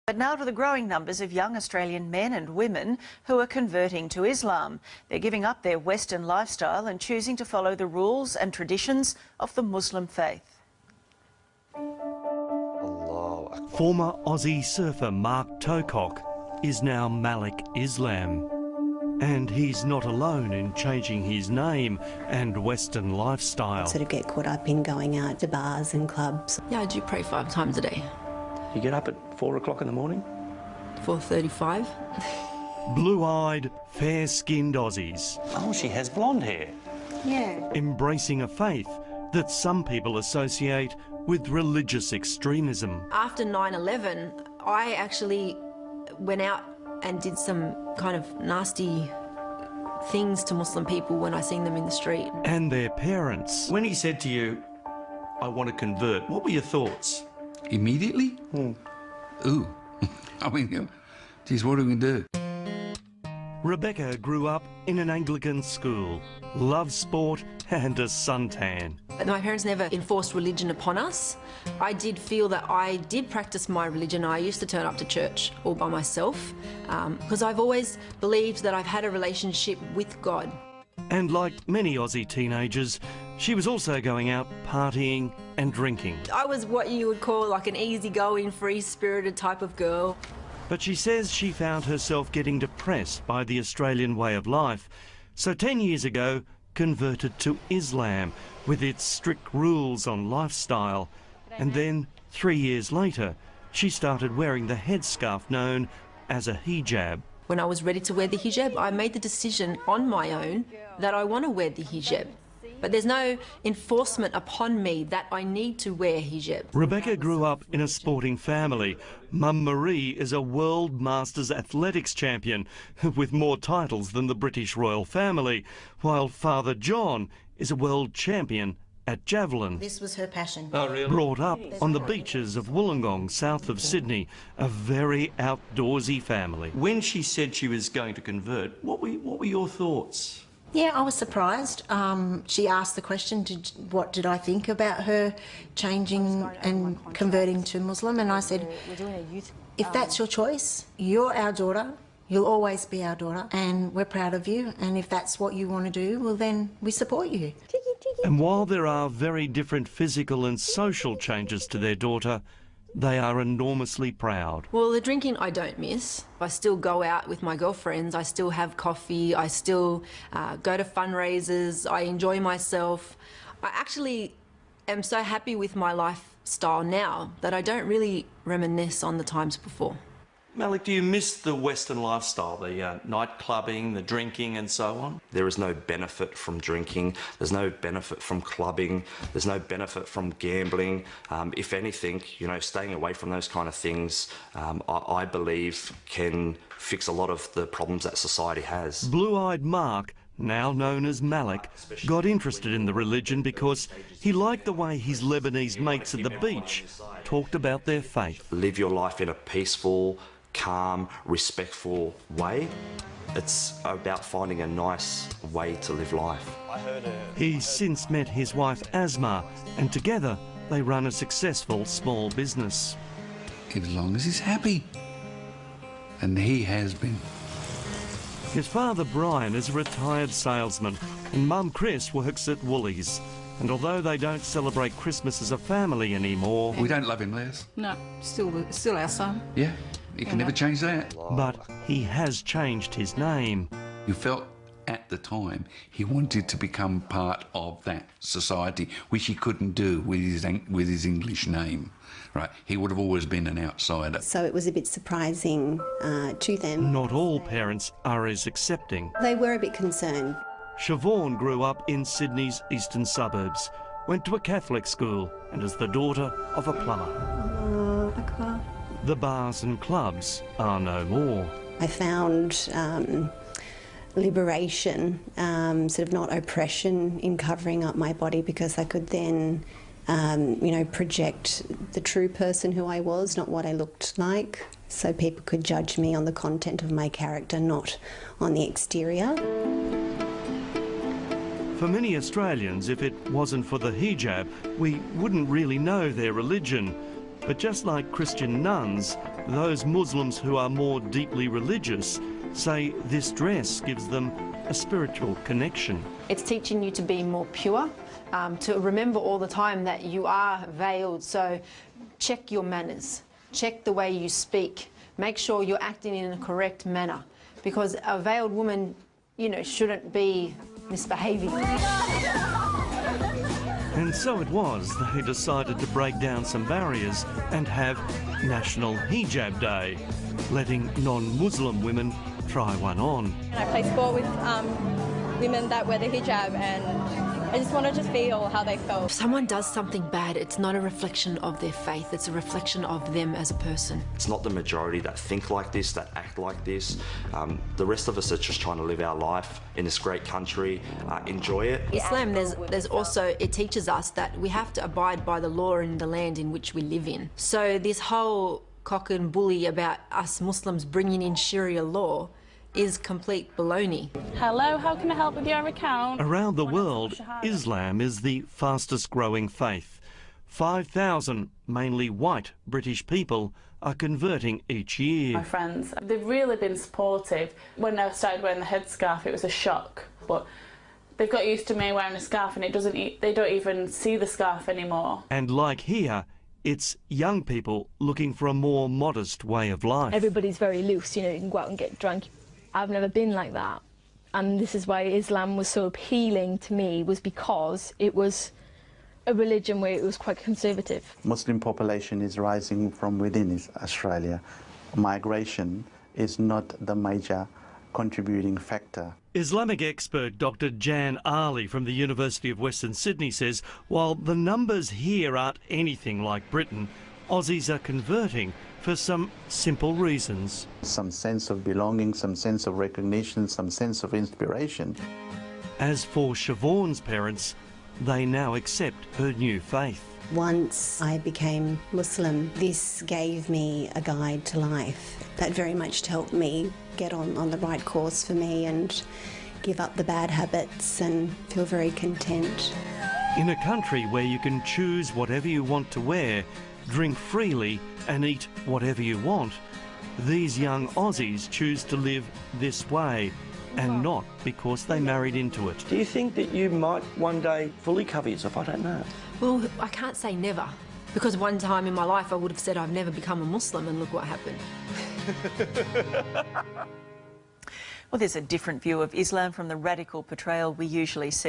But now to the growing numbers of young Australian men and women who are converting to Islam. They're giving up their Western lifestyle and choosing to follow the rules and traditions of the Muslim faith. Former Aussie surfer Mark Tocock is now Malik Islam. And he's not alone in changing his name and Western lifestyle. Sort of get caught up in going out to bars and clubs. Yeah, I do pray 5 times a day. You get up at 4 o'clock in the morning? 4:35. Blue-eyed, fair-skinned Aussies. Oh, she has blonde hair. Yeah. Embracing a faith that some people associate with religious extremism. After 9/11, I actually went out and did some kind of nasty things to Muslim people when I seen them in the street. And their parents. When he said to you, I want to convert, what were your thoughts? Immediately? Ooh. I mean, geez, what are we going to do? Rebecca grew up in an Anglican school, loved sport and a suntan. My parents never enforced religion upon us. I did feel that I did practice my religion. I used to turn up to church all by myself because I've always believed that I've had a relationship with God. And like many Aussie teenagers, she was also going out partying and drinking. I was what you would call like an easygoing, free-spirited type of girl. But she says she found herself getting depressed by the Australian way of life. So 10 years ago, converted to Islam with its strict rules on lifestyle. And then 3 years later, she started wearing the headscarf known as a hijab. When I was ready to wear the hijab, I made the decision on my own that I want to wear the hijab. But there's no enforcement upon me that I need to wear hijab. Rebecca grew up in a sporting family. Mum Marie is a World Masters athletics champion with more titles than the British royal family, while Father John is a world champion at javelin. This was her passion. Oh, really? Brought up on the beaches of Wollongong, south of Sydney, a very outdoorsy family. When she said she was going to convert, what were your thoughts? Yeah, I was surprised. She asked the question, what did I think about her changing and converting to Muslim? And I said, if that's your choice, you're our daughter, you'll always be our daughter, and we're proud of you. And if that's what you want to do, well, then we support you. And while there are very different physical and social changes to their daughter, they are enormously proud. Well, the drinking I don't miss. I still go out with my girlfriends, I still have coffee, I still go to fundraisers, I enjoy myself. I actually am so happy with my lifestyle now that I don't really reminisce on the times before. Malik, do you miss the Western lifestyle, the night clubbing, the drinking and so on? There is no benefit from drinking, there's no benefit from clubbing, there's no benefit from gambling. If anything, you know, staying away from those kind of things, I believe can fix a lot of the problems that society has. Blue-eyed Mark, now known as Malik, got interested in the religion because he liked the way his Lebanese mates at the beach talked about their faith. Live your life in a peaceful, calm, respectful way. It's about finding a nice way to live life. He's since met his wife Asma, and together they run a successful small business. As long as he's happy. And he has been. His father Brian is a retired salesman, and Mum Chris works at Woolies. And although they don't celebrate Christmas as a family anymore... We don't love him, Les. No, still our son. Yeah, you can never change that. But he has changed his name. You felt at the time he wanted to become part of that society, which he couldn't do with his English name. Right, he would have always been an outsider. So it was a bit surprising to them. Not all parents are as accepting. They were a bit concerned. Siobhan grew up in Sydney's eastern suburbs, went to a Catholic school, and is the daughter of a plumber. The bars and clubs are no more. I found liberation, sort of not oppression, in covering up my body, because I could then you know, project the true person who I was, not what I looked like, so people could judge me on the content of my character, not on the exterior. For many Australians, if it wasn't for the hijab, we wouldn't really know their religion. But just like Christian nuns, those Muslims who are more deeply religious say this dress gives them a spiritual connection. It's teaching you to be more pure, to remember all the time that you are veiled, so check your manners, check the way you speak, make sure you're acting in a correct manner, because a veiled woman, you know, shouldn't be misbehaving. And so it was they decided to break down some barriers and have National Hijab Day, letting non-Muslim women try one on. I play sport with women that wear the hijab, and I just wanted to feel how they felt. If someone does something bad, it's not a reflection of their faith, it's a reflection of them as a person. It's not the majority that think like this, that act like this. The rest of us are just trying to live our life in this great country, enjoy it. Islam, there's also, it teaches us that we have to abide by the law in the land in which we live in. So this whole cock and bully about us Muslims bringing in Sharia law is complete baloney. Hello, how can I help with your account? Around the world, Islam is the fastest growing faith. 5,000, mainly white British people, are converting each year. My friends, they've really been supportive. When I started wearing the headscarf, it was a shock, but they've got used to me wearing a scarf, and they don't even see the scarf anymore. And like here, it's young people looking for a more modest way of life. Everybody's very loose, you know, you can go out and get drunk. I've never been like that, and this is why Islam was so appealing to me, was because it was a religion where it was quite conservative. Muslim population is rising from within Australia. Migration is not the major contributing factor. Islamic expert Dr. Jan Ali from the University of Western Sydney says while the numbers here aren't anything like Britain, Aussies are converting for some simple reasons. Some sense of belonging, some sense of recognition, some sense of inspiration. As for Siobhan's parents, they now accept her new faith. Once I became Muslim, this gave me a guide to life. That very much helped me get on the right course for me and give up the bad habits and feel very content. In a country where you can choose whatever you want to wear, drink freely and eat whatever you want, these young Aussies choose to live this way, and not because they married into it. Do you think that you might one day fully cover yourself? I don't know. Well, I can't say never, because one time in my life I would have said I've never become a Muslim, and look what happened. Well, there's a different view of Islam from the radical portrayal we usually see.